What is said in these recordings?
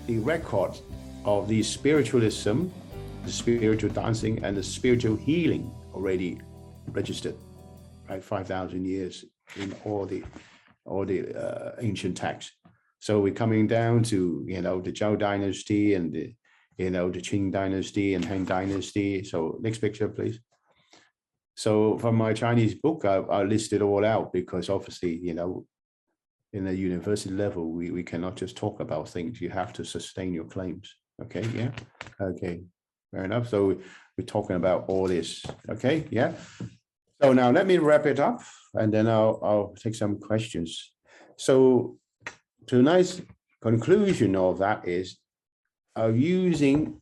the record of the spiritualism, the spiritual dancing, and the spiritual healing already registered, right? 5,000 years in all the ancient texts. So we're coming down to, the Zhou dynasty and the Qing dynasty and Han dynasty. So next picture, please. So from my Chinese book, I listed all out because obviously, in a university level, we cannot just talk about things. You have to sustain your claims. Okay, yeah, okay, fair enough. So we're talking about all this. Okay, yeah. So now let me wrap it up, and then I'll take some questions. So tonight's conclusion of that is using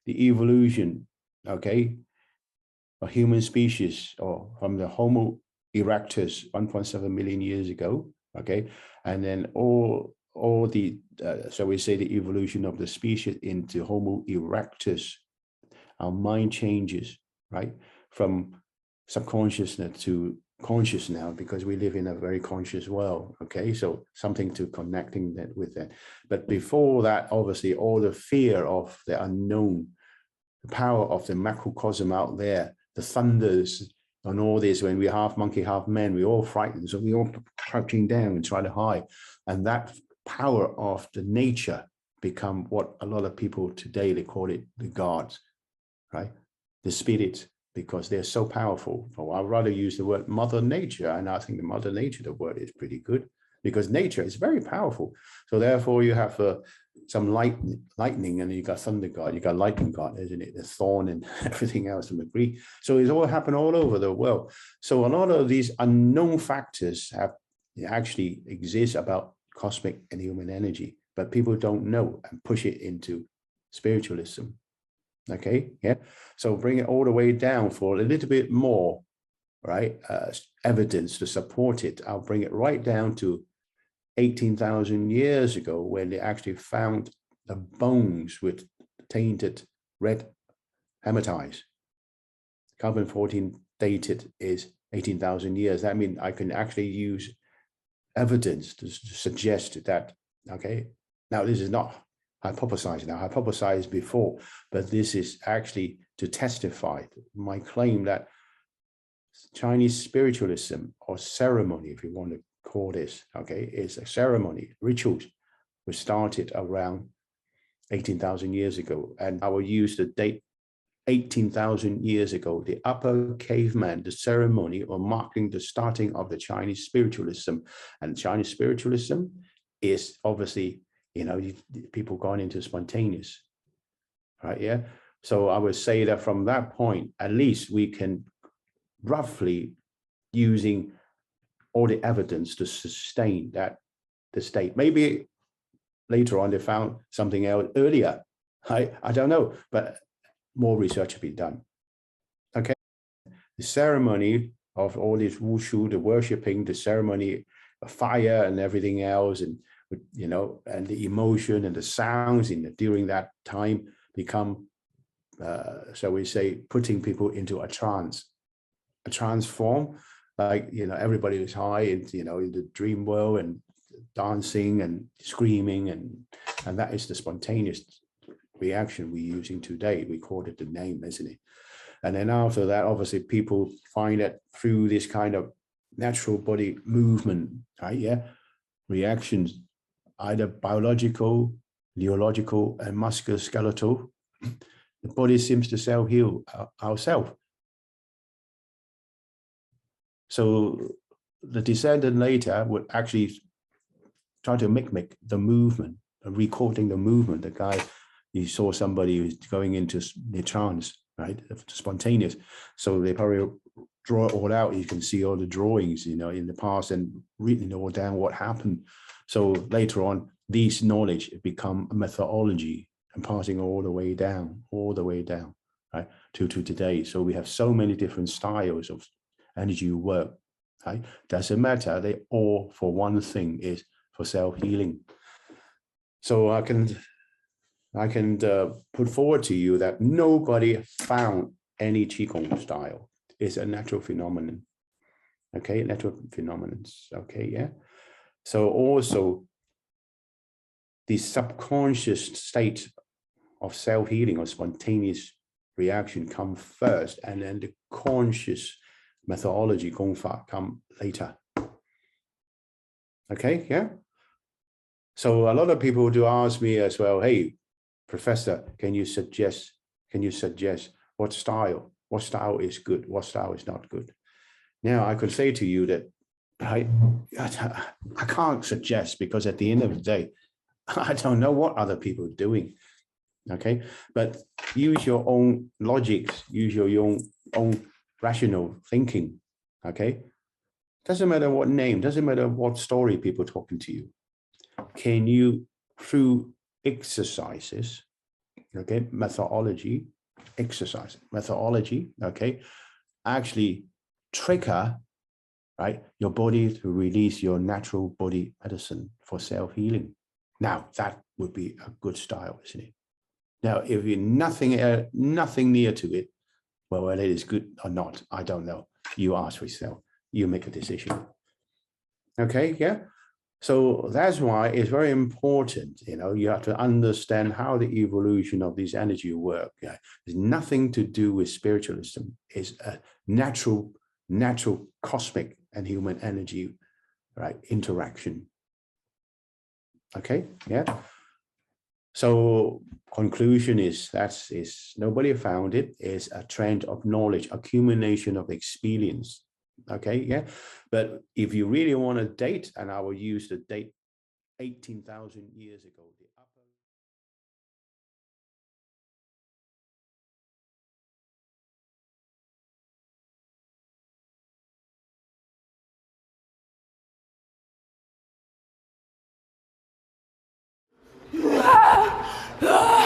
the evolution, okay, of human species, or from the Homo erectus 1.7 million years ago, okay, and then all the so we say the evolution of the species into Homo erectus. Our mind changes, right, from subconsciousness to conscious now, because we live in a very conscious world. Okay, so something to connecting that with that. But before that, obviously, all the fear of the unknown, the power of the macrocosm out there, the thunders and all this, when we're half monkey, half man, we're all frightened. So we're all crouching down and trying to hide. And that power of the nature become what a lot of people today, they call it the gods, right? The spirits, because they're so powerful. Or I'd rather use the word Mother Nature. And I think the Mother Nature, the word is pretty good, because nature is very powerful. So therefore you have some lightning, and you got thunder god, you got lightning god, isn't it? The thorn and everything else from the Greek. So it's all happened all over the world. So a lot of these unknown factors have actually exist about cosmic and human energy, but people don't know and push it into spiritualism. Okay, yeah. So bring it all the way down for a little bit more, right? Evidence to support it. I'll bring it right down to 18,000 years ago, when they actually found the bones with tainted red hematites. Carbon-14 dated is 18,000 years. That means I can actually use evidence to suggest that, okay, now this is not hypothesized, now hypothesized before, but this is actually to testify my claim that Chinese spiritualism, or ceremony, if you want to call this, okay, is a ceremony, rituals, which started around 18,000 years ago. And I will use the date 18,000 years ago, the upper caveman, the ceremony or marking the starting of the Chinese spiritualism. And Chinese spiritualism is obviously, people gone into spontaneous, right? Yeah. So I would say that from that point, at least we can roughly, using all the evidence to sustain that the state. Maybe later on they found something else earlier. I don't know, but more research to be done. Okay, the ceremony of all this wushu, the worshipping, the ceremony of fire and everything else, and and the emotion and the sounds during that time become, so we say, putting people into a trance form. Like, everybody is high in the dream world and dancing and screaming, and that is the spontaneous reaction we're using today. We call it the name, isn't it? And then after that, obviously, people find that through this kind of natural body movement, right? Yeah, reactions, either biological, neurological, and musculoskeletal, the body seems to self-heal ourselves. So the descendant later would actually try to mimic the movement, recording the movement. The guy, you saw somebody who's going into the trance, right? Spontaneous. So they probably draw it all out. You can see all the drawings, in the past, and written all down what happened. So later on, these knowledge become a methodology and passing all the way down, right, to today. So we have so many different styles of energy work, right? Doesn't matter. They all, for one thing, is for self-healing. So I can put forward to you that nobody found any QiGong style. It's a natural phenomenon. Okay, natural phenomenons. Okay, yeah. So also the subconscious state of self-healing or spontaneous reaction come first, and then the conscious methodology, Gongfa, come later. Okay, yeah. So a lot of people do ask me as well, hey, Professor, can you suggest what style is good, what style is not good? Now I could say to you that I can't suggest, because at the end of the day, I don't know what other people are doing. Okay, but use your own logics, use your own rational thinking. Okay, doesn't matter what name, doesn't matter what story people are talking to you. Can you, through exercises, okay, methodology, okay, actually trigger, right, your body to release your natural body medicine for self-healing? Now that would be a good style, isn't it? Now, if you're nothing near to it, well, whether it is good or not, I don't know. You ask yourself, you make a decision. Okay, yeah. So that's why it's very important, you have to understand how the evolution of this energy work. Yeah, it's nothing to do with spiritualism. It's a natural cosmic and human energy, right, interaction. Okay, yeah. So conclusion is nobody found it. It's a trend of knowledge, accumulation of experience. Okay, yeah. But if you really want to date, and I will use the date 18,000 years ago, the upper